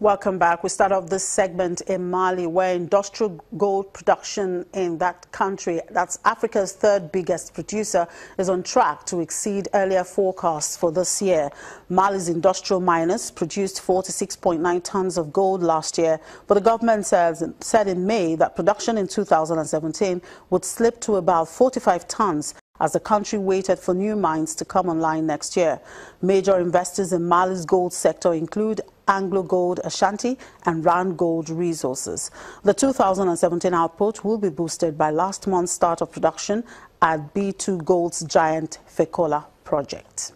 Welcome back. We start off this segment in Mali, where industrial gold production in that country, that's Africa's third biggest producer, is on track to exceed earlier forecasts for this year. Mali's industrial miners produced 46.9 tons of gold last year, but the government said in May that production in 2017 would slip to about 45 tons as the country waited for new mines to come online next year. Major investors in Mali's gold sector include Anglo Gold Ashanti and Rand Gold Resources. The 2017 output will be boosted by last month's start of production at B2 Gold's giant Fekola project.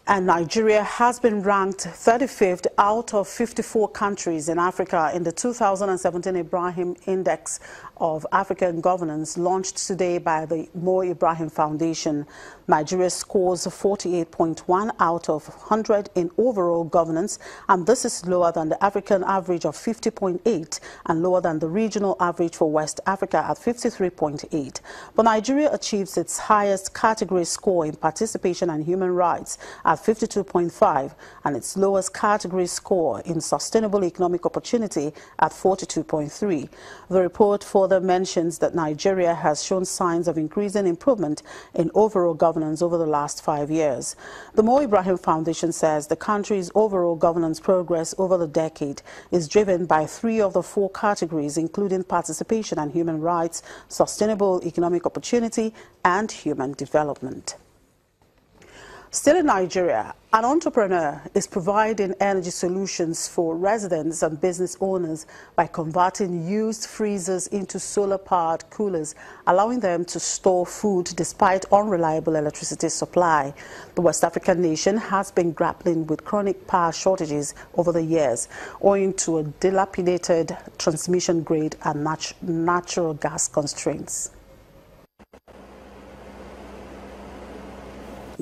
And Nigeria has been ranked 35th out of 54 countries in Africa in the 2017 Ibrahim Index of African Governance, launched today by the Ibrahim Foundation. Nigeria scores 48.1 out of 100 in overall governance, and this is lower than the African average of 50.8 and lower than the regional average for West Africa at 53.8. But Nigeria achieves its highest category score in participation and human rights at 52.5 and its lowest category score in sustainable economic opportunity at 42.3. The report further mentions that Nigeria has shown signs of increasing improvement in overall governance over the last 5 years. The Ibrahim Foundation says the country's overall governance progress over the decade is driven by 3 of the 4 categories, including participation and human rights, sustainable economic opportunity, and human development. Still in Nigeria, an entrepreneur is providing energy solutions for residents and business owners by converting used freezers into solar-powered coolers, allowing them to store food despite unreliable electricity supply. The West African nation has been grappling with chronic power shortages over the years, owing to a dilapidated transmission grid and natural gas constraints.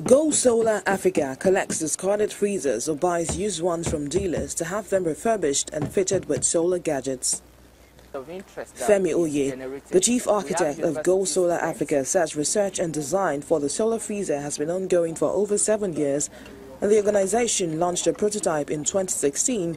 Go Solar Africa collects discarded freezers or buys used ones from dealers to have them refurbished and fitted with solar gadgets. Femi Oye, the chief architect of Go Solar Africa, says research and design for the solar freezer has been ongoing for over 7 years, and the organization launched a prototype in 2016,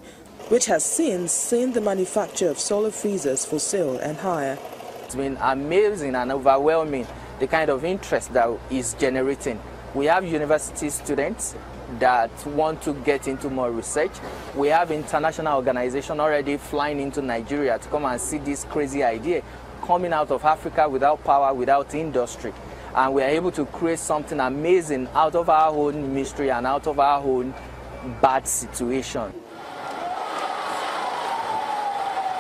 which has since seen the manufacture of solar freezers for sale and hire. It's been amazing and overwhelming, the kind of interest that is generating. We have university students that want to get into more research. We have international organizations already flying into Nigeria to come and see this crazy idea coming out of Africa without power, without industry. And we are able to create something amazing out of our own mystery and out of our own bad situation.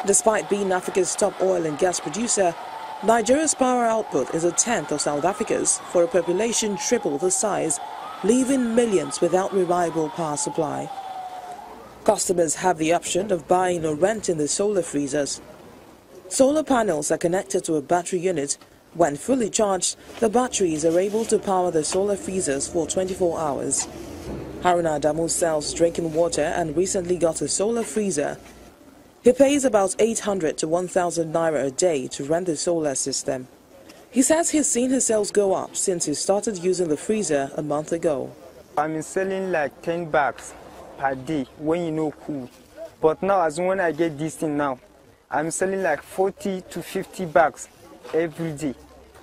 Despite being Africa's top oil and gas producer, Nigeria's power output is a tenth of South Africa's for a population triple the size, leaving millions without reliable power supply. Customers have the option of buying or renting the solar freezers. Solar panels are connected to a battery unit. When fully charged, the batteries are able to power the solar freezers for 24 hours. Haruna Adamu sells drinking water and recently got a solar freezer. He pays about 800 to 1,000 naira a day to rent the solar system. He says he's seen his sales go up since he started using the freezer a month ago. I'm selling like 10 bags per day when you know cool. But now, as when I get this thing now, I'm selling like 40 to 50 bags every day.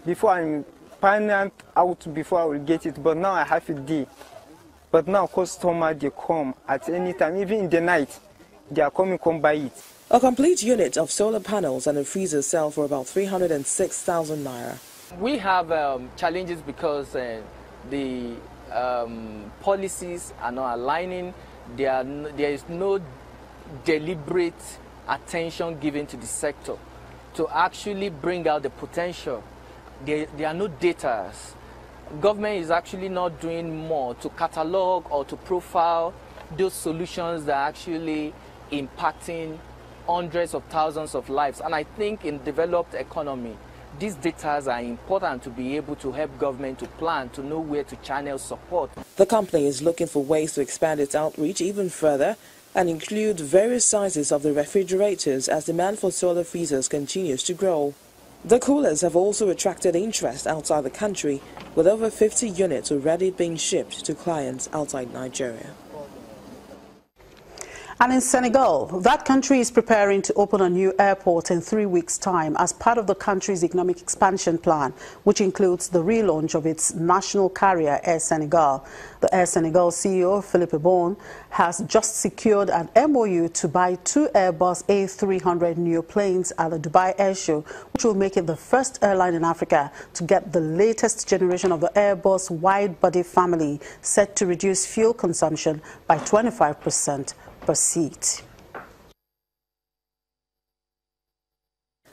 Before I'm planning out before I will get it, but now I have a day. But now customers, they come at any time, even in the night. They are coming, come buy it. A complete unit of solar panels and a freezer sell for about 306,000 naira. We have challenges because the policies are not aligning. There is no deliberate attention given to the sector to actually bring out the potential. There are no data. Government is actually not doing more to catalog or to profile those solutions that are actually impacting hundreds of thousands of lives. And I think in developed economy, these data are important to be able to help government to plan, to know where to channel support. The company is looking for ways to expand its outreach even further and include various sizes of the refrigerators as demand for solar freezers continues to grow. The coolers have also attracted interest outside the country, with over 50 units already being shipped to clients outside Nigeria. And in Senegal, that country is preparing to open a new airport in 3 weeks' time as part of the country's economic expansion plan, which includes the relaunch of its national carrier, Air Senegal. The Air Senegal CEO, Philippe Ibrahim, has just secured an MOU to buy 2 Airbus A300 neo planes at the Dubai Air Show, which will make it the first airline in Africa to get the latest generation of the Airbus wide-body family, set to reduce fuel consumption by 25% per seat.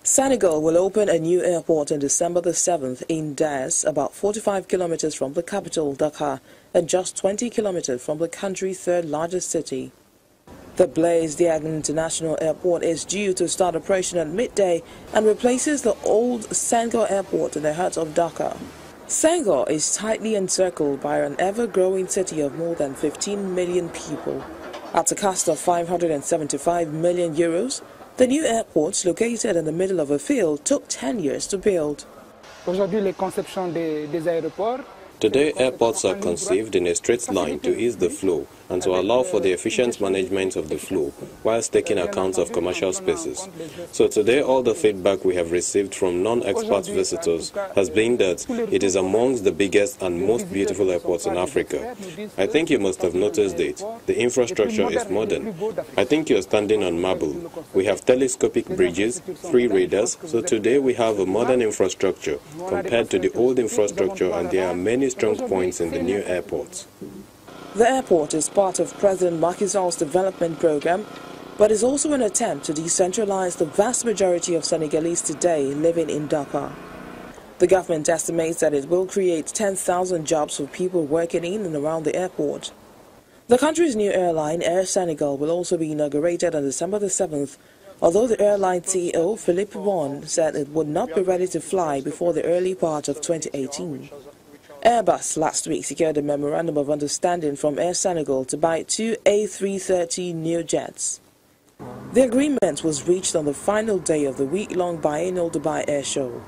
Senegal will open a new airport on December the 7th in Dakar, about 45 kilometers from the capital, Dakar, and just 20 kilometers from the country's third largest city. The Blaise Diagne International Airport is due to start operation at midday and replaces the old Senegal Airport in the heart of Dakar. Senegal is tightly encircled by an ever-growing city of more than 15 million people. At a cost of 575 million euros, the new airport, located in the middle of a field, took 10 years to build. Today, airports are conceived in a straight line to ease the flow and to allow for the efficient management of the flow, whilst taking account of commercial spaces. So today, all the feedback we have received from non-expat visitors has been that it is amongst the biggest and most beautiful airports in Africa. I think you must have noticed it. The infrastructure is modern. I think you're standing on marble. We have telescopic bridges, 3 radars, so today we have a modern infrastructure compared to the old infrastructure, and there are many strong points in the new airport. The airport is part of President Macky Sall's development program, but is also an attempt to decentralize the vast majority of Senegalese today living in Dakar. The government estimates that it will create 10,000 jobs for people working in and around the airport. The country's new airline, Air Senegal, will also be inaugurated on December the 7th, although the airline CEO, Philippe Ibrahim, said it would not be ready to fly before the early part of 2018. Airbus last week secured a memorandum of understanding from Air Senegal to buy 2 A330 neo jets. The agreement was reached on the final day of the week-long biennial Dubai Air Show.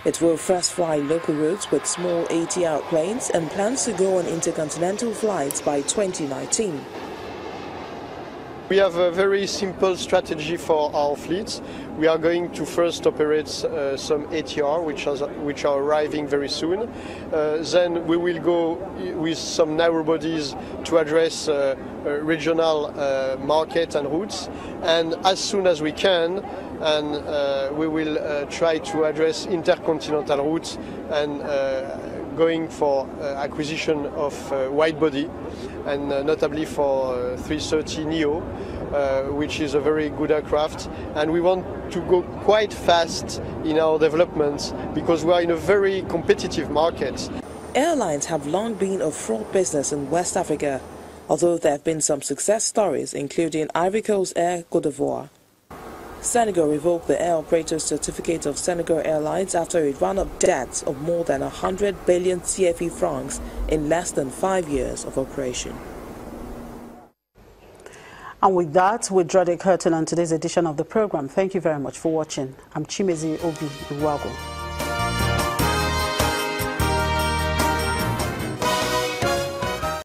It will first fly local routes with small ATR planes and plans to go on intercontinental flights by 2019. We have a very simple strategy for our fleets. We are going to first operate some ATR, which are arriving very soon. Then we will go with some narrow bodies to address regional market and routes. And as soon as we can, we will try to address intercontinental routes and going for acquisition of wide body, and notably for 330 Neo, which is a very good aircraft. And we want to go quite fast in our development because we are in a very competitive market. Airlines have long been a fraught business in West Africa, although there have been some success stories, including Ivory Coast Air Côte d'Ivoire. Senegal revoked the air operator's certificate of Senegal Airlines after it ran up debts of more than 100 billion CFA francs in less than 5 years of operation. And with that, we draw the curtain on today's edition of the program. Thank you very much for watching. I'm Chimezi Obi Iwago.